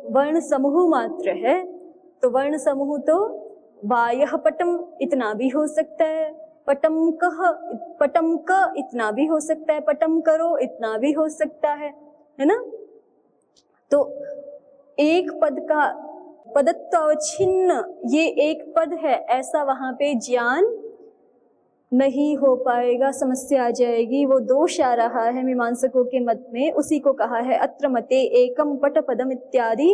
वर्ण समूह मात्र है, तो वर्ण समूह तो वायः पटम इतना भी हो सकता है, पटम क इतना भी हो सकता है, पटम करो इतना भी हो सकता है ना। तो एक पद का पदत्व अवच्छिन्न ये एक पद है, ऐसा वहां पे ज्ञान नहीं हो पाएगा, समस्या आ जाएगी। वो दोष आ रहा है मीमांसकों के मत में, उसी को कहा है अत्र मते एकम पट पदम इत्यादि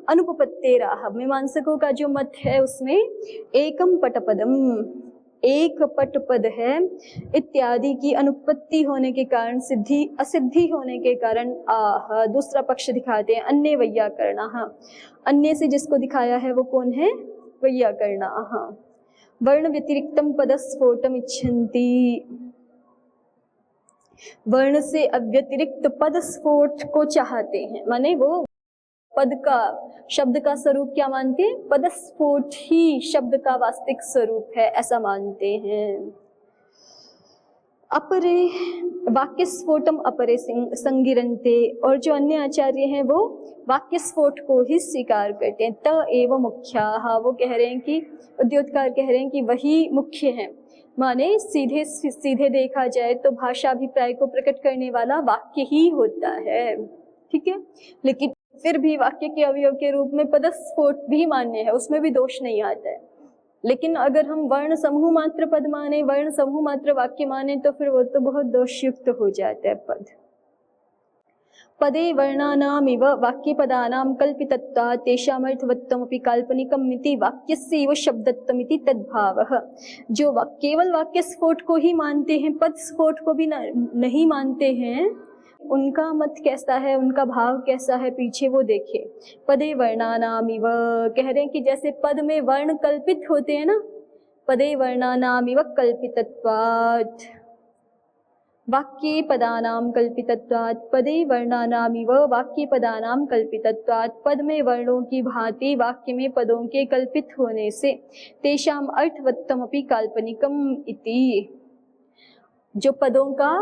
अनुपपत्तेराह। मीमांसकों का जो मत है उसमें एकम पट पदम, एक पट पद है, इत्यादि की अनुपत्ति होने के कारण, सिद्धि असिद्धि होने के कारण आह दूसरा पक्ष दिखाते हैं अन्य वैयाकरणाः। अन्य से जिसको दिखाया है वो कौन है? वैयाकरणाः। वर्ण व्यतिरिक्तम पदस्फोटम इच्छन्ति, वर्ण से अव्यतिरिक्त पद स्फोट को चाहते हैं, माने वो पद का शब्द का स्वरूप क्या मानते हैं? पदस्फोट ही शब्द का वास्तविक स्वरूप है, ऐसा मानते हैं। अपरे वाक्य स्फोटम अपरे संगिरन्ते, और जो अन्य आचार्य हैं वो वाक्य स्फोट को ही स्वीकार करते हैं। त एव मुख्याः, वो कह रहे हैं कि उद्योतकार कह रहे हैं कि वही मुख्य है, माने सीधे सीधे देखा जाए तो भाषाभिप्राय को प्रकट करने वाला वाक्य ही होता है, ठीक है। लेकिन फिर भी वाक्य के अवयव के रूप में पदस्फोट भी मान्य है, उसमें भी दोष नहीं आता है। लेकिन अगर हम वर्ण समूह मात्र पद माने, वर्ण समूह मात्र वाक्य माने, तो फिर वो तो बहुत दोषयुक्त हो जाता है पद। पदे वर्णानामिव वाक्यपदानां कल्पितत्वात् तेषामर्थवत्वमपि काल्पनिकमिति वाक्यस्यैव शब्दत्वमिति तद्भावः। जो केवल वाक्य स्फोट को ही मानते हैं, पद स्फोट को भी नहीं मानते हैं, उनका मत कैसा है, उनका भाव कैसा है, पीछे वो देखे। पदे वर्णानामिव, कह रहे हैं कि जैसे पद में वर्ण कल्पित होते हैं ना, पदे वर्णानामिव कल्पितत्वात् वाक्ये पदानां कल्पितत्वात्, पदे वर्णानामिव वाक्ये पदानां कल्पितत्वात्, पद में वर्णों की भांति वाक्य में पदों के कल्पित होने से तेषां अर्थवत्वमपि काल्पनिकम् इति, जो पदों का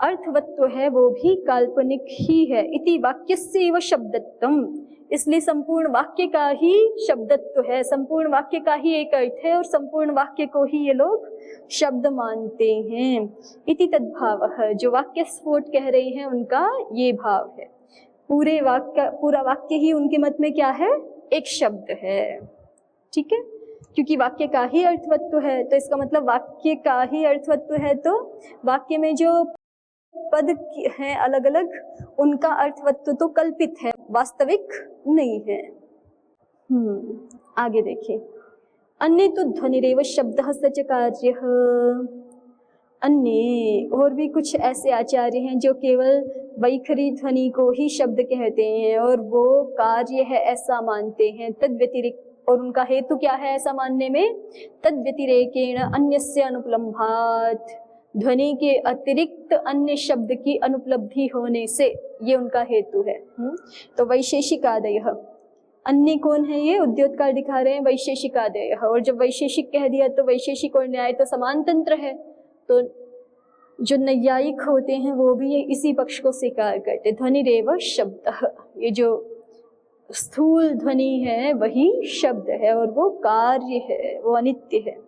अर्थवत्व है वो भी काल्पनिक ही है। इति वाक्यस्यैव शब्दत्वम्, इसलिए संपूर्ण वाक्य का ही शब्दत्व है, संपूर्ण वाक्य का ही एक अर्थ है और संपूर्ण वाक्य को ही ये लोग शब्द मानते हैं। इति तद्भावः, जो वाक्य स्फोट कह रहे हैं उनका ये भाव है। पूरा वाक्य ही उनके मत में क्या है? एक शब्द है, ठीक है। क्योंकि वाक्य का ही अर्थवत्व है, तो इसका मतलब वाक्य का ही अर्थवत्व है, तो वाक्य में जो पद हैं अलग अलग, उनका अर्थवत्व तो कल्पित है, वास्तविक नहीं है। आगे देखिए। अन्य तो ध्वनिरेव शब्दः सच कार्यः। अन्य और भी कुछ ऐसे आचार्य हैं जो केवल वैखरी ध्वनि को ही शब्द कहते हैं और वो कार्य है ऐसा मानते हैं। तद व्यतिरिक्त, और उनका हेतु क्या है ऐसा मानने में? तद व्यतिरेकेण अन्यस्य अनुपलम्भात्, ध्वनि के अतिरिक्त अन्य शब्द की अनुपलब्धि होने से, ये उनका हेतु है। तो वैशेषिकादयः, अन्य कौन है? ये उद्योतकार दिखा रहे हैं वैशेषिकादयः। और जब वैशेषिक कह दिया तो वैशेषिक और न्याय तो समान तंत्र है, तो जो नैयायिक होते हैं वो भी ये इसी पक्ष को स्वीकार करते। ध्वनिरेव शब्दः, ये जो स्थूल ध्वनि है वही शब्द है और वो कार्य है, वो अनित्य है।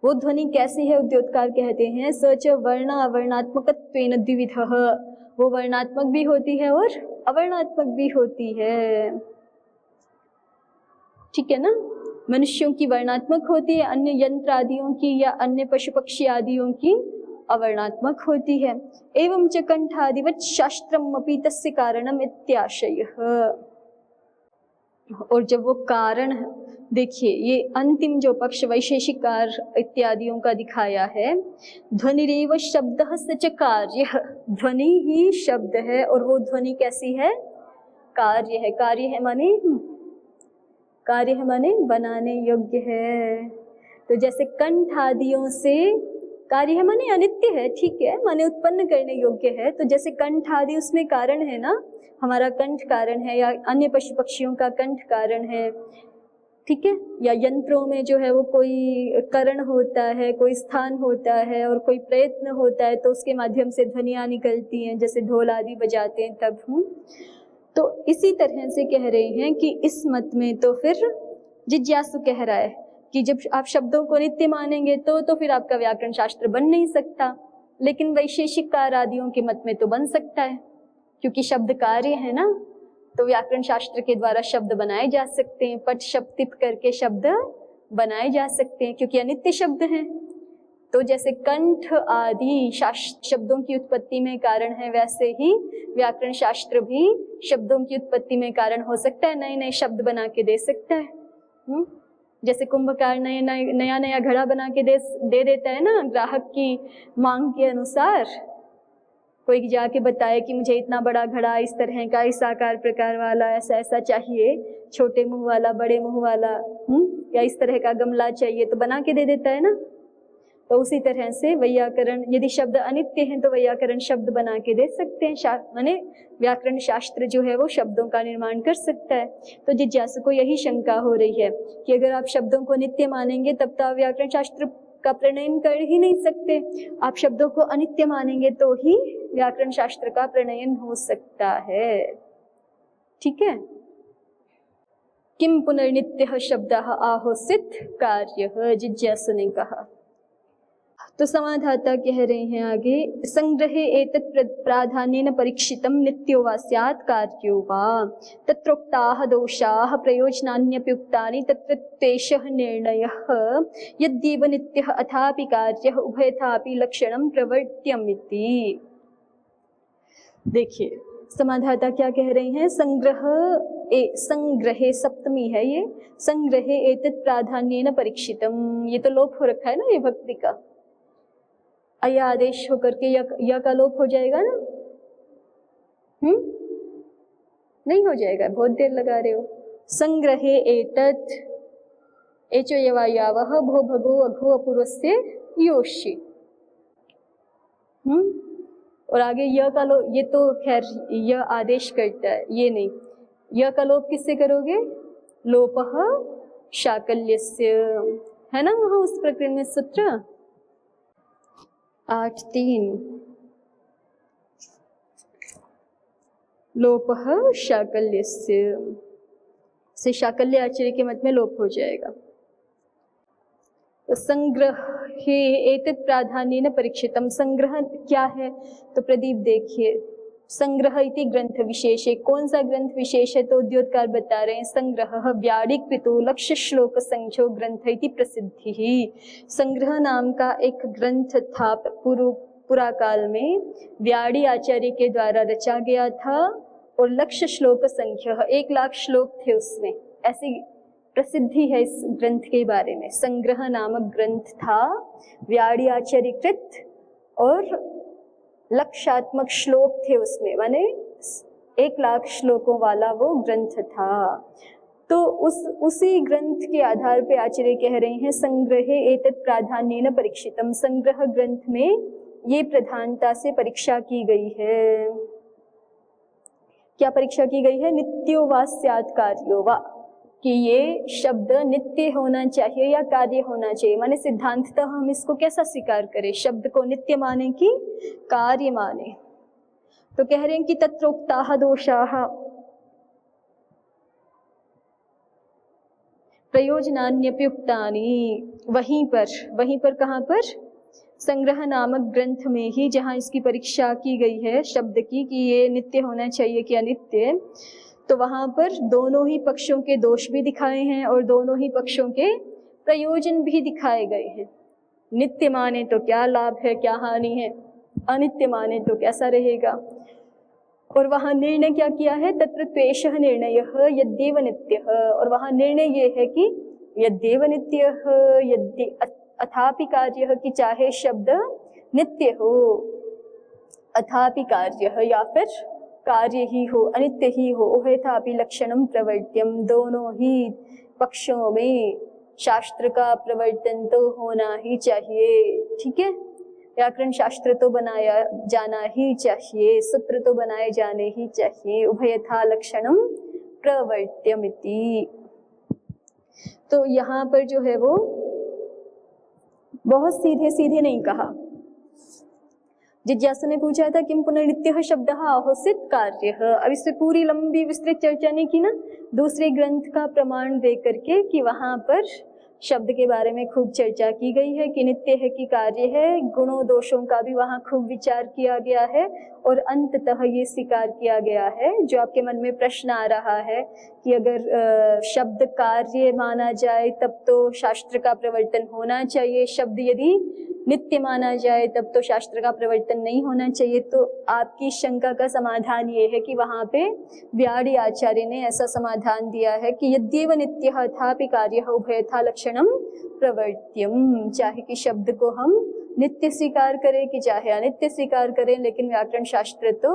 वो ध्वनि कैसी है? उद्योतकार कहते हैं सच वर्ण अवर्णात्मकत्वेन द्विविधः, वो वर्णात्मक भी होती है और अवर्णात्मक भी होती है, ठीक है ना। मनुष्यों की वर्णात्मक होती है, अन्य यंत्र आदियों की या अन्य पशु पक्षी आदियों की अवर्णात्मक होती है। एवं च कंठादिवत् शास्त्रम् अपि तस्य कारणम् इत्याशयः। और जब वो कारण, देखिए ये अंतिम जो पक्ष वैशेषिकार इत्यादियों का दिखाया है, ध्वनिरेव शब्दः सच कार्यः, ध्वनि ही शब्द है और वो ध्वनि कैसी है? कार्य है। कार्य है माने, कार्य है माने बनाने योग्य है। तो जैसे कंठ आदियों से, कार्य है माने अनित्य है, ठीक है, माने उत्पन्न करने योग्य है। तो जैसे कंठ आदि उसमें कारण है ना, हमारा कंठ कारण है या अन्य पशु पक्षियों का कंठ कारण है, ठीक है। या यंत्रों में जो है वो कोई करण होता है, कोई स्थान होता है और कोई प्रयत्न होता है तो उसके माध्यम से ध्वनियाँ निकलती हैं, जैसे ढोल आदि बजाते हैं तब। तो इसी तरह से कह रहे हैं कि इस मत में तो फिर जिज्ञासु कह रहा है कि जब आप शब्दों को नित्य मानेंगे तो फिर आपका व्याकरण शास्त्र बन नहीं सकता, लेकिन वैशेषिक कार आदियों के मत में तो बन सकता है, क्योंकि शब्द कार्य है ना, तो व्याकरण शास्त्र के द्वारा शब्द बनाए जा सकते हैं, पट शब्द टिप करके शब्द बनाए जा सकते हैं, क्योंकि अनित्य शब्द हैं। तो जैसे कंठ आदि शब्दों की उत्पत्ति में कारण है, वैसे ही व्याकरण शास्त्र भी शब्दों की उत्पत्ति में कारण हो सकता है, नए नए शब्द बना के दे सकता है। जैसे कुंभकार नया नया घड़ा बना के दे देता है ना, ग्राहक की मांग के अनुसार। कोई जाके बताए कि मुझे इतना बड़ा घड़ा, इस तरह का, इस आकार प्रकार वाला, ऐसा ऐसा चाहिए, छोटे मुंह वाला, बड़े मुंह वाला, या इस तरह का गमला चाहिए, तो बना के दे देता है ना। तो उसी तरह से वैयाकरण, यदि शब्द अनित्य हैं तो वैयाकरण शब्द बना के दे सकते हैं, माने व्याकरण शास्त्र जो है वो शब्दों का निर्माण कर सकता है। तो जिज्ञासु को यही शंका हो रही है कि अगर आप शब्दों को नित्य मानेंगे तब तो आप व्याकरण शास्त्र का प्रणयन कर ही नहीं सकते, आप शब्दों को अनित्य मानेंगे तो ही व्याकरण शास्त्र का प्रणयन हो सकता है। ठीक है। किम पुनर्नित्य शब्दः आहोसित कार्यः, जिज्ञासु ने कहा। तो समाधाता कह रहे हैं आगे, संग्रहे एतत् प्राधान्येन परीक्षितं नित्यो वा स्यात् कार्यो वा तत्रोक्ताः दोषाः प्रयोजनान्यप्युक्तानि तत्र तेषः निर्णयः यद्येव नित्यः अथापि कार्यः उभयथापि लक्षणं प्रवर्त्यमिति। देखिए समाधाता क्या कह रहे हैं, संग्रहे सप्तमी है ये, संग्रहे एतत् प्राधान्येन परीक्षितम्, ये तो लोप हो रखा है ना विभक्ति का, अया आदेश होकर के या का लोप हो जाएगा ना। नहीं हो जाएगा, बहुत देर लगा रहे हो। संग्रहे एतत् एचो यवायावः भो भगो अघो अपूर्वस्य योषि। और आगे य का लोप, ये तो खैर य आदेश करता है, ये नहीं। य का लोप किससे करोगे, लोपः शाकल्यस्य, है ना वहां उस प्रकरण में सूत्र 8.3, लोपः शाकल्यस्य से शाकल्य आचार्य के मत में लोप हो जाएगा। तो संग्रहे एतत् प्राधान्येन परीक्षितम्, संग्रह क्या है तो प्रदीप देखिए, संग्रह इति ग्रंथ विशेष है। कौन सा ग्रंथ विशेष है तो उद्योतकार बता रहे हैं, संग्रह व्याडिकृतो लक्ष्य श्लोक संख्यो ग्रंथ इति प्रसिद्धि। संग्रह नाम का एक ग्रंथ था, पुरा काल में व्याड़ी आचार्य के द्वारा रचा गया था, और लक्ष्य श्लोक संख्या 1,00,000 श्लोक थे उसमें, ऐसी प्रसिद्धि है इस ग्रंथ के बारे में। संग्रह नामक ग्रंथ था, व्याड़ी आचार्य कृत, और लक्षात्मक श्लोक थे उसमें, माने 1,00,000 श्लोकों वाला वो ग्रंथ था। तो उसी ग्रंथ के आधार पे आचार्य कह रहे हैं, संग्रहे एतत् प्राधान्येन परीक्षितम्, संग्रह ग्रंथ में ये प्रधानता से परीक्षा की गई है। क्या परीक्षा की गई है, नित्यो वा स्यात् कार्यो वा, कि ये शब्द नित्य होना चाहिए या कार्य होना चाहिए, माने सिद्धांततः हम इसको कैसा स्वीकार करें, शब्द को नित्य माने कि कार्य माने। तो कह रहे हैं कि तत्रोक्ताः दोषाः प्रयोजनान्यप्युक्तानि, वहीं पर कहाँ पर, संग्रह नामक ग्रंथ में ही, जहाँ इसकी परीक्षा की गई है शब्द की कि ये नित्य होना चाहिए कि अनित्य, तो वहां पर दोनों ही पक्षों के दोष भी दिखाए हैं और दोनों ही पक्षों के प्रयोजन भी दिखाए गए हैं। नित्य माने तो क्या लाभ है, क्या हानि है, अनित्य माने तो कैसा रहेगा। और वहां निर्णय क्या किया है, तत्र त्वेषः निर्णयः यद्येव नित्यः, और वहां निर्णय ये है कि यद्येव नित्यः, यद्य अथापि कार्यः, कि चाहे शब्द नित्य हो, अथापि कार्यः, या फिर कार्य ही हो, अनित्य ही हो, उभयथापि लक्षणं प्रवर्त्यम, दोनों ही पक्षों में शास्त्र का प्रवर्तन तो होना ही चाहिए। ठीक है, व्याकरण शास्त्र तो बनाया जाना ही चाहिए, सूत्र तो बनाए जाने ही चाहिए, उभयथा लक्षणं प्रवर्त्यमिति। तो यहाँ पर जो है वो बहुत सीधे सीधे नहीं कहा, जिज्ञासु ने पूछा था किम पुनर्नित्यः शब्दः आहोसित कार्यः। अब इस पे पूरी लंबी विस्तृत चर्चा नहीं की ना, दूसरे ग्रंथ का प्रमाण दे करके कि वहां पर शब्द के बारे में खूब चर्चा की गई है कि नित्य है कि कार्य है, गुणों दोषों का भी वहां खूब विचार किया गया है और अंततः ये स्वीकार किया गया है। जो आपके मन में प्रश्न आ रहा है कि अगर शब्द कार्य माना जाए तब तो शास्त्र का प्रवर्तन होना चाहिए, शब्द यदि नित्य माना जाए तब तो शास्त्र का प्रवर्तन नहीं होना चाहिए, तो आपकी शंका का समाधान ये है कि वहां पे व्याड़ी आचार्य ने ऐसा समाधान दिया है कि यद्येव नित्यः अथापि कार्यः उभयथा लक्षणम प्रवर्त्यम। चाहे कि शब्द को हम नित्य स्वीकार करें कि चाहे अनित्य स्वीकार करें, लेकिन व्याकरण शास्त्र तो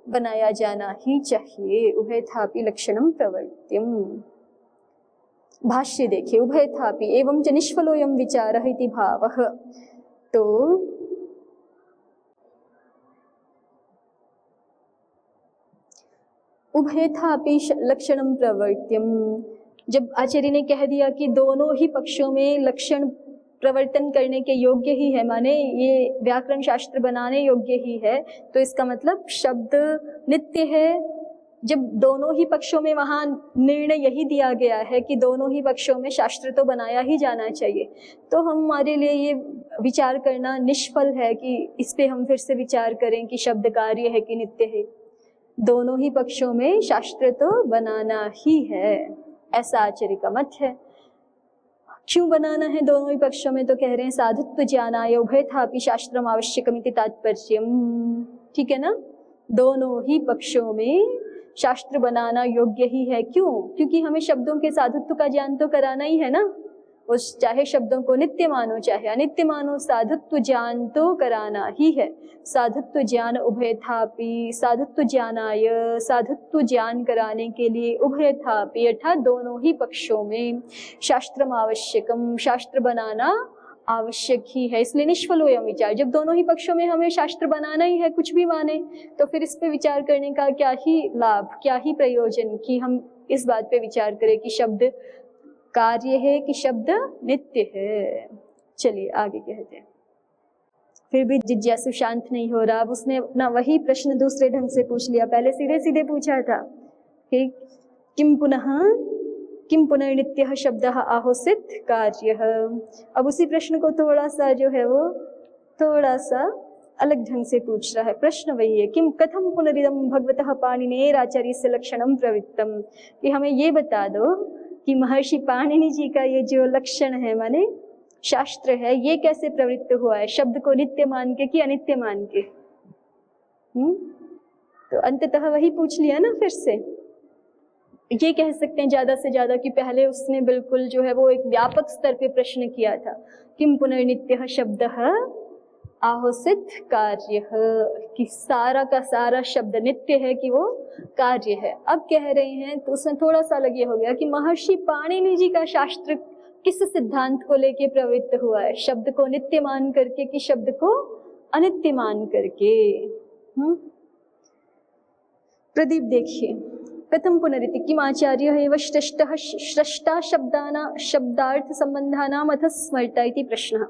बनाया जाना ही चाहिए। उभयथापि लक्षणम प्रवर्त्यम। भाष्य देखिए, उभयथापि एवं च निष्फलोऽयं विचारः इति भावः। तो उभयथापि लक्षणम प्रवर्त्यम, जब आचार्य ने कह दिया कि दोनों ही पक्षों में लक्षण प्रवर्तन करने के योग्य ही है, माने ये व्याकरण शास्त्र बनाने योग्य ही है, तो इसका मतलब शब्द नित्य है। जब दोनों ही पक्षों में वहां निर्णय यही दिया गया है कि दोनों ही पक्षों में शास्त्र तो बनाया ही जाना चाहिए, तो हमारे लिए ये विचार करना निष्फल है कि इस पे हम फिर से विचार करें कि शब्द कार्य है कि नित्य है। दोनों ही पक्षों में शास्त्र तो बनाना ही है, ऐसा आचार्य का मत है। क्यों बनाना है दोनों ही पक्षों में, तो कह रहे हैं साधुत्व ज्ञानाय उभयथापि शास्त्रम आवश्यकमिति तात्पर्यम। ठीक है ना, दोनों ही पक्षों में शास्त्र बनाना योग्य ही है। क्यों? क्योंकि हमें शब्दों के साधुत्व का ज्ञान तो कराना ही है ना, उस चाहे शब्दों को नित्य मानो चाहे अनित्य मानो, साधुत्व ज्ञान तो कराना ही है। साधुत्व ज्ञान उभयथापि, साधुत्व ज्ञानाय, साधुत्व ज्ञान कराने के लिए उभयथापि अर्थात दोनों ही पक्षों में शास्त्रम आवश्यकम, शास्त्र बनाना आवश्यक ही है। इसलिए निष्फलोऽयं विचार, जब दोनों ही पक्षों में हमें शास्त्र बनाना ही है, कुछ भी माने, तो फिर इस पे विचार करने का क्या ही लाभ, क्या ही प्रयोजन कि हम इस बात पे विचार करें कि शब्द कार्य है कि शब्द नित्य है। चलिए आगे कहते हैं। फिर भी जिज्ञासु शांत नहीं हो रहा, अब उसने अपना वही प्रश्न दूसरे ढंग से पूछ लिया। पहले सीधे सीधे पूछा था कि किम पुनर्नित्यः शब्दः आहोसित कार्यः। अब उसी प्रश्न को थोड़ा सा जो है वो थोड़ा सा अलग ढंग से पूछ रहा है। प्रश्न वही है, किम कथम पुनरिदम भगवतः पाणिनेराचार्यस्य लक्षणम प्रवृत्तम, कि हमें ये बता दो कि महर्षि पाणिनि जी का ये जो लक्षण है माने शास्त्र है, ये कैसे प्रवृत्त हुआ है, शब्द को नित्य मान के कि अनित्य मान के। तो अंततः वही पूछ लिया ना फिर से। ये कह सकते हैं ज्यादा से ज्यादा कि पहले उसने बिल्कुल जो है वो एक व्यापक स्तर पे प्रश्न किया था, किम पुनर्नित्यः शब्दः आहोसित कार्यः, कि सारा का सारा शब्द नित्य है कि वो कार्य है। अब कह रहे हैं तो उसमें थोड़ा सा अलग ये हो गया कि महर्षि पाणिनि जी का शास्त्र किस सिद्धांत को लेके प्रवृत्त हुआ है, शब्द को नित्य मान करके कि शब्द को अनित्य मान करके। प्रदीप देखिए, कथम पुनरिति किम आचार्य एव स्रष्टा शब्दार्थ संबंधानाम अथ स्मर्ता इति प्रश्न।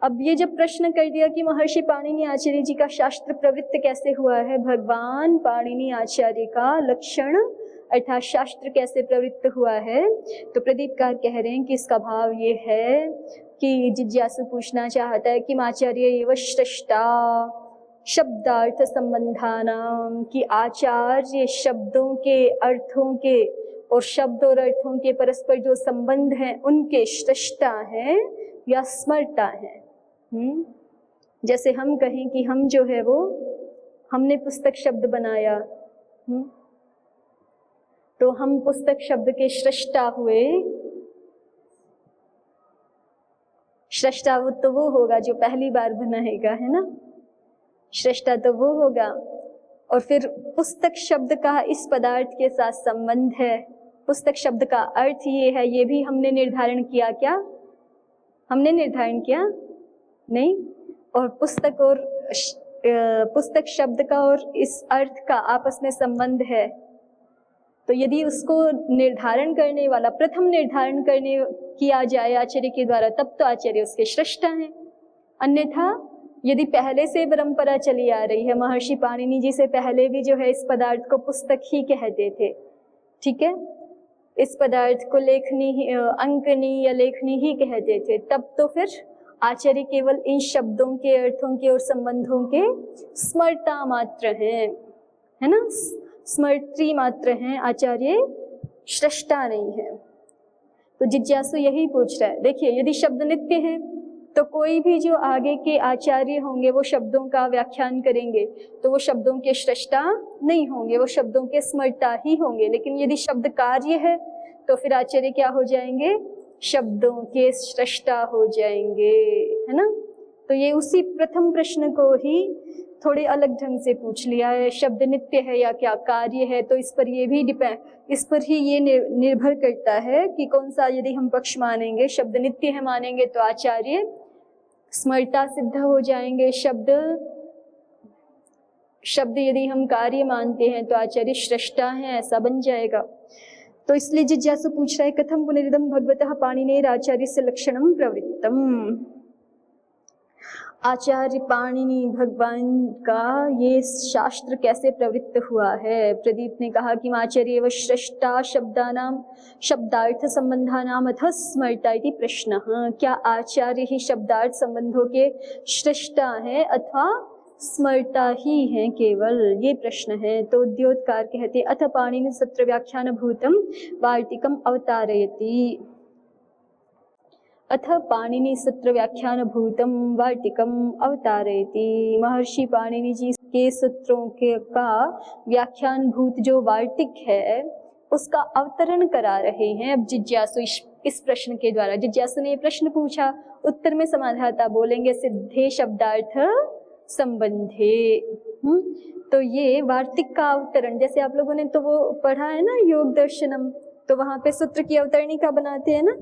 अब ये जब प्रश्न कर दिया कि महर्षि पाणिनि आचार्य जी का शास्त्र प्रवृत्त कैसे हुआ है, भगवान पाणिनि आचार्य का लक्षण अर्थात शास्त्र कैसे प्रवृत्त हुआ है, तो प्रदीपकार कह रहे हैं कि इसका भाव ये है कि जिज्ञासु पूछना चाहता है कि आचार्य एव स्रष्टा शब्दार्थ संबंधानाम, कि आचार्य शब्दों के अर्थों के और शब्द और अर्थों के परस्पर जो संबंध हैं उनके स्रष्टा हैं या स्मर्ता हैं। जैसे हम कहें कि हम जो है वो हमने पुस्तक शब्द बनाया, तो हम पुस्तक शब्द के स्रष्टा हुए। स्रष्टा तो वो होगा जो पहली बार बनाएगा, है ना, श्रेष्ठा तो वो होगा। और फिर पुस्तक शब्द का इस पदार्थ के साथ संबंध है, पुस्तक शब्द का अर्थ ये है, ये भी हमने निर्धारण किया। क्या हमने निर्धारण किया? नहीं। और पुस्तक और पुस्तक शब्द का और इस अर्थ का आपस में संबंध है, तो यदि उसको निर्धारण करने वाला प्रथम निर्धारण करने किया जाए आचार्य के द्वारा, तब तो आचार्य उसके श्रेष्ठा हैं, अन्यथा यदि पहले से परंपरा चली आ रही है, महर्षि पाणिनि जी से पहले भी जो है इस पदार्थ को पुस्तक ही कहते थे, ठीक है, इस पदार्थ को लेखनी, अंकनी या लेखनी ही कहते थे, तब तो फिर आचार्य केवल इन शब्दों के अर्थों के और संबंधों के स्मर्ता मात्र हैं, है ना, स्मर्त्री मात्र हैं, आचार्य सृष्टा नहीं है। तो जिज्ञासु यही पूछ रहा है। देखिए, यदि शब्द नित्य हैं तो कोई भी जो आगे के आचार्य होंगे वो शब्दों का व्याख्यान करेंगे तो वो शब्दों के सृष्टा नहीं होंगे, वो शब्दों के स्मर्ता ही होंगे। लेकिन यदि शब्द कार्य है तो फिर आचार्य क्या हो जाएंगे, शब्दों के सृष्टा हो जाएंगे, है ना। तो ये उसी प्रथम प्रश्न को ही थोड़े अलग ढंग से पूछ लिया है, शब्द नित्य है या क्या कार्य है। तो इस पर ये भी इस पर ही ये निर्भर करता है कि कौन सा यदि हम पक्ष मानेंगे, शब्द नित्य है मानेंगे तो आचार्य स्मर्ता सिद्ध हो जाएंगे, शब्द यदि हम कार्य मानते हैं तो आचार्य सृष्टा हैं, ऐसा बन जाएगा। तो इसलिए जिज्ञासु पूछ रहा है, कथम पुनरिदम भगवतः पाणिनेराचार्यस्य लक्षणं प्रवृत्तम्। आचार्य पाणिनि भगवान का ये शास्त्र कैसे प्रवृत्त हुआ है। प्रदीप ने कहा कि आचार्य व सृष्टा शब्दानाम शब्दार्थ संबंधानाम अथ स्मर्ता इति प्रश्नः। क्या आचार्य ही शब्दार्थ संबंधों के सृष्टा हैं अथवा स्मर्ता ही हैं केवल, ये प्रश्न है। तो उद्योतकार कहते अथ पाणिनि सत्र व्याख्यान भूतम वार्तिकम अवतारयति। अथ पाणिनि सूत्र व्याख्यान भूतम वार्तिकम अवतारयति। महर्षि पाणिनि जी के सूत्रों के का व्याख्यान भूत जो वार्तिक है उसका अवतरण करा रहे हैं। अब जिज्ञासु इस प्रश्न के द्वारा, जिज्ञासु ने प्रश्न पूछा, उत्तर में समाधाता बोलेंगे सिद्धे शब्दार्थ संबंधे। तो ये वार्तिक का अवतरण, जैसे आप लोगों ने तो वो पढ़ा है ना योग दर्शनम, तो वहां पे सूत्र की अवतरणिका बनाते हैं ना।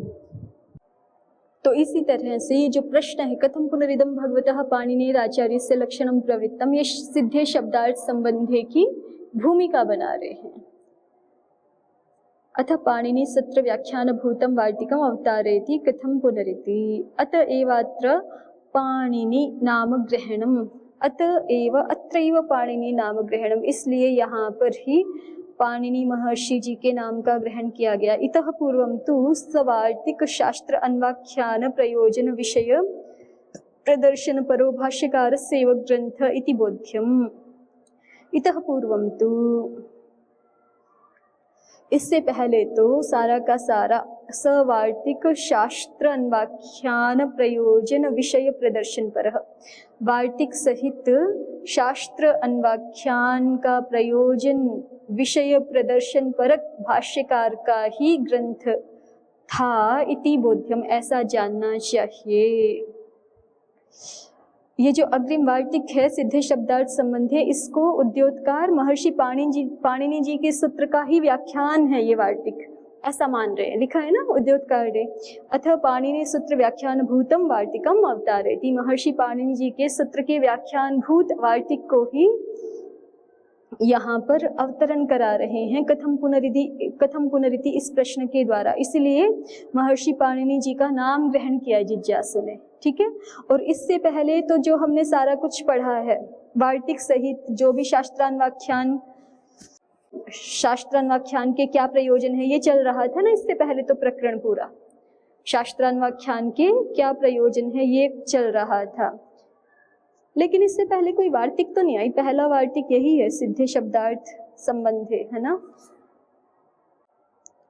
तो इसी तरह से ये जो प्रश्न है, कथम पुनरिदम भगवतः पाणिनेराचार्यस्य लक्षणं प्रवृत्तम, ये सिद्धे शब्दार्थ संबंधे की भूमिका बना रहे हैं। अथ पाणिनि सूत्र व्याख्यान भूतम वार्तिकम अवतारयति कथम पुनरिति। अत एवात्र पाणिनि नाम ग्रहणम, अत एव अत्रैव पाणिनि नाम ग्रहणम, इसलिए यहाँ पर ही पाणिनि महर्षि जी के नाम का ग्रहण किया गया। इतः पूर्वं तु सवार्तिक शास्त्र अन्वाख्यान प्रयोजन विषय प्रदर्शन परो भाष्यकारस्यैव ग्रंथ इति बोध्यम्। इतः पूर्वं तु, इससे पहले तो सारा का सारा सवार्तिक शास्त्र अन्वाख्यान प्रयोजन विषय प्रदर्शन पर, वार्तिक सहित शास्त्र अन्वाख्यान का प्रयोजन विषय प्रदर्शन परक भाष्यकार का ही ग्रंथ था इति बोध्यम, ऐसा जानना चाहिए। ये जो अग्रिम वार्तिक है सिद्धे शब्दार्थ संबंधे, इसको उद्योतकार महर्षि पाणिनि जी के सूत्र का ही व्याख्यान है ये वार्तिक, ऐसा मान रहे हैं। लिखा है ना उद्योतकार ने, अथ पाणिनि सूत्र व्याख्यान भूतम वार्तिकम अवतारयति। महर्षि पाणिनि जी के सूत्र के व्याख्यान भूत वार्तिक को ही यहाँ पर अवतरण करा रहे हैं कथम पुनरिति इस प्रश्न के द्वारा। इसलिए महर्षि पाणिनि जी का नाम ग्रहण किया जिज्ञासु ने, ठीक है। और इससे पहले तो जो हमने सारा कुछ पढ़ा है वार्तिक सहित, जो भी शास्त्रान्वाख्यान के क्या प्रयोजन है ये चल रहा था ना इससे पहले, तो प्रकरण पूरा शास्त्रान्वाख्यान के क्या प्रयोजन है ये चल रहा था। लेकिन इससे पहले कोई वार्तिक तो नहीं आई, पहला वार्तिक यही है सिद्धे शब्दार्थ संबंधे, है ना।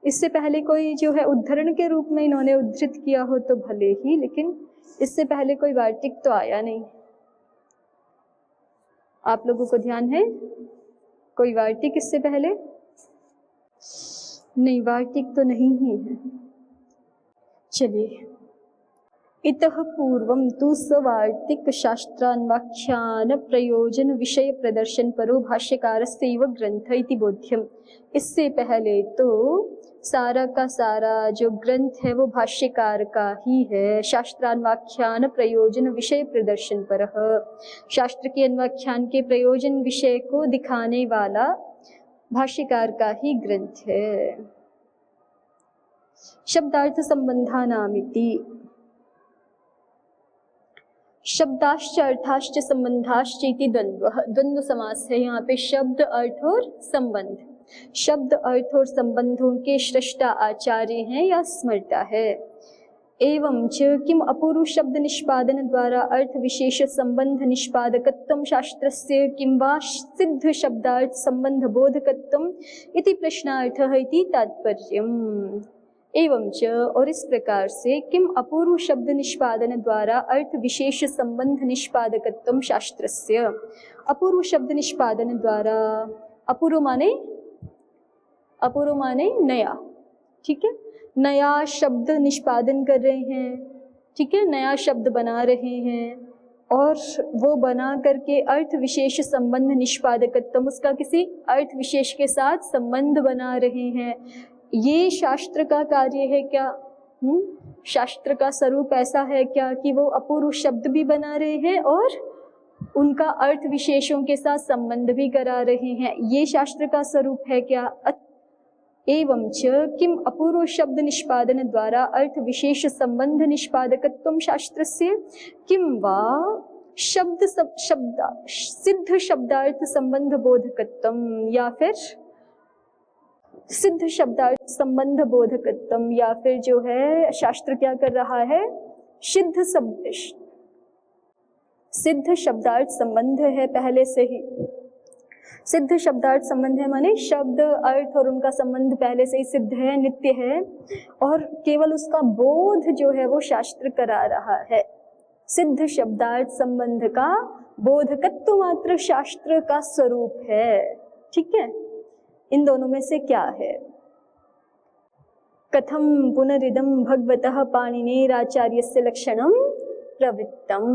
इससे पहले कोई जो है उद्धरण के रूप में इन्होंने उद्धृत किया हो तो भले ही, लेकिन इससे पहले कोई वार्तिक तो आया नहीं। आप लोगों को ध्यान है कोई वार्तिक इससे पहले? नहीं, वार्तिक तो नहीं ही है। चलिए, इतः पूर्वं तु सवार्तिक शास्त्रान्वाख्यान प्रयोजन विषय प्रदर्शन परो भाष्यकारस्यैव ग्रंथ इति बोध्यम। इससे पहले तो सारा का सारा जो ग्रंथ है वो भाष्यकार का ही है। शास्त्रान्वाख्यान प्रयोजन विषय प्रदर्शन पर, शास्त्र के अन्वाख्यान के प्रयोजन विषय को दिखाने वाला भाष्यकार का ही ग्रंथ है। शब्दार्थ संबंधानामिति, शब्दाश्च अर्थाश्च संबंधाश्च इति द्वंद्व, द्वंद्व समास है यहाँ पे, शब्द अर्थ और संबंध। शब्द अर्थ और संबंधों के सृष्टा आचार्य हैं या स्मर्ता है। एवं च किम अपूर्व शब्द निष्पादन द्वारा अर्थ विशेष संबंध निष्पादकत्वं शास्त्रस्य किं वा सिद्ध शब्दार्थ संबंध बोधकत्वम् इति प्रश्नार्थः इति तात्पर्यम्। एवं च, और इस प्रकार से, किम अपूर्व शब्द निष्पादन द्वारा अर्थ विशेष संबंध निष्पादकत्वं शास्त्रस्य, अपूर्व शब्द निष्पादन द्वारा, अपूर्व माने नया, ठीक है, नया शब्द निष्पादन कर रहे हैं, ठीक है, नया शब्द बना रहे हैं और वो बना करके अर्थ विशेष संबंध निष्पादकत्व, उसका किसी अर्थ विशेष के साथ संबंध बना रहे हैं। ये शास्त्र का कार्य है क्या? शास्त्र का स्वरूप ऐसा है क्या कि वो अपूर्व शब्द भी बना रहे हैं और उनका अर्थ विशेषों के साथ संबंध भी करा रहे हैं? ये शास्त्र का स्वरूप है क्या? एवं च किम अपूर्व शब्द निष्पादन द्वारा अर्थ विशेष संबंध निष्पादकत्वं शास्त्रस्य किं वा सिद्ध शब्दार्थ संबंध बोधकत्वं, या फिर सिद्ध शब्दार्थ संबंध बोधकत्वं, या फिर जो है शास्त्र क्या कर रहा है, सिद्ध शब्दार्थ संबंध है पहले से ही। सिद्ध शब्दार्थ संबंध है माने शब्द अर्थ और उनका संबंध पहले से ही सिद्ध है, नित्य है, और केवल उसका बोध जो है वो शास्त्र करा रहा है। सिद्ध शब्दार्थ संबंध का बोधकत्व मात्र शास्त्र का स्वरूप है, ठीक है। इन दोनों में से क्या है? कथम पुनरिदम भगवतः पाणिनेराचार्यस्य लक्षणम प्रवृत्तम।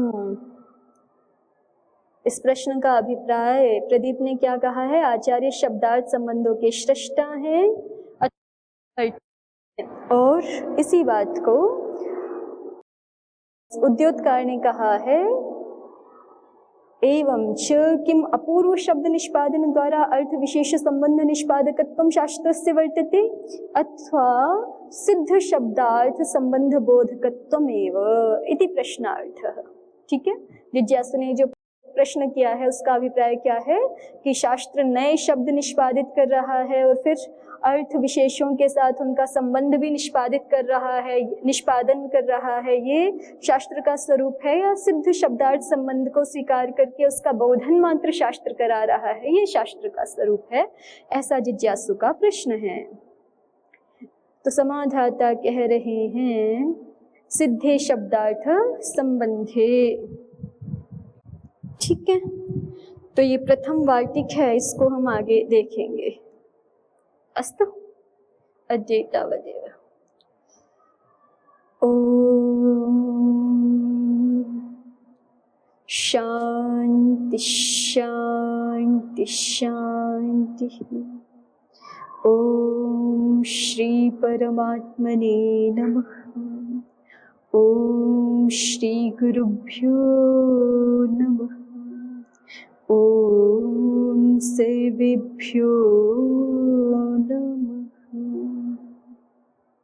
इस प्रश्न का अभिप्राय प्रदीप ने क्या कहा है? आचार्य शब्दार्थ संबंधों के सृष्टा हैं, और इसी बात को उद्योतकार ने कहा है एवं च किम अपूर्व शब्द निष्पादन द्वारा अर्थ विशेष संबंध निष्पादकत्वं शास्त्रस्य वर्तते अथवा सिद्ध शब्दार्थ संबंध बोधकत्वमेव इति प्रश्नार्थः। ठीक है, जिज्ञासु ने जो प्रश्न किया है उसका अभिप्राय क्या है कि शास्त्र नए शब्द निष्पादित कर रहा है और फिर अर्थ विशेषों के साथ उनका संबंध भी निष्पादन कर रहा है। ये शास्त्र का स्वरूप है, या सिद्ध शब्दार्थ संबंध को स्वीकार करके उसका बोधन मात्र शास्त्र करा रहा है, ये शास्त्र का स्वरूप है? ऐसा जिज्ञासु का प्रश्न है। तो समाधाता कह रहे हैं सिद्धे शब्दार्थ संबंधे। ठीक है, तो ये प्रथम वार्तिक है, इसको हम आगे देखेंगे। अस्तु, अद्वैतावदेव। ओम शांति शांति शांति। ओम श्री परमात्मने नमः। ओम श्री गुरुभ्यो नमः। ओम सर्वेभ्यो नमः।